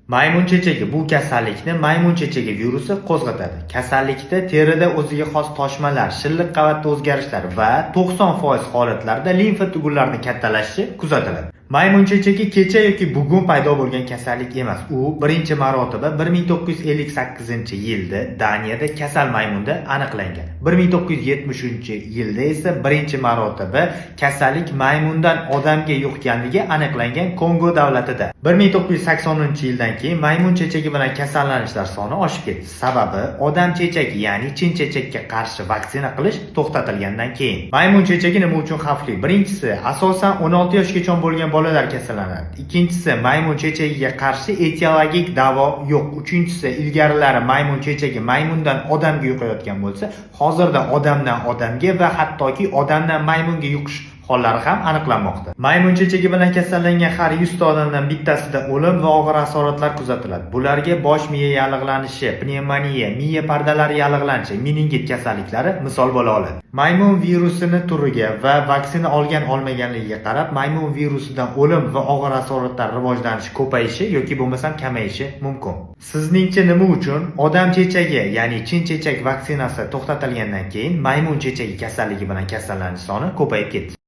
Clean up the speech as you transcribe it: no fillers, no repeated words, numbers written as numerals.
Maymun chechagi bu kasallikni maymun chechagi virusi qo'zg'atadi. Kasallikda terida o'ziga xos toshmalar, shilliq qavatda o'zgarishlar va 90% holatlarda limfa tugunlarining kattalashishi kuzatiladi. Maymun chechagi kecha yoki bugun paydo bo'lgan kasallik emas. U birinchi marotaba 1958-yilda Daniyada kasal maymonda aniqlangan. 1973-yilda esa birinchi marotaba kasallik maymundan odamga yuqganligi aniqlangan Kongo davlatida. 1980-yildan keyin maymun chechagi bilan kasallanishlar soni oshib ketdi. Sababi odam chechagi, ya'ni chin chechakka qarshi vaksina qilish to'xtatilgandan keyin. Maymun chechagi nima uchun xavfli? Birinchisi, asosan 16 yoshgacha bo'lgan bolalar kasallanadi. Ikkinchisi, maymun chechagiga qarshi etiologik davo yo'q. Uchinchisi, ilgarilari maymun chechagi maymundan odamga yuqayotgan bo'lsa, hozirda odamdan odamga va hattoki odamdan maymunga yuqish hollari ham aniqlanmoqda. Maymun chechagi bilan kasallangan har 100 ta odamdan bittasida o'lim va og'ir asoratlar kuzatiladi. Bularga bosh miya yallig'lanishi, pnevmoniya, miya pardalari yallig'lanishi, meningit kasalliklari misol bo'la oladi. Maymun virusini turiga va vaksina olmaganligiga qarab, maymun virusidan o'lim va og'ir asoratlar rivojlanishi ko'payishi yoki bo'lmasam kamayishi mumkin. Sizningcha nima uchun odam chechagi, ya'ni chin chechak vaksinasi to'xtatilgandan keyin maymun chechagi kasalligi bilan kasallanish soni ko'payib ketdi?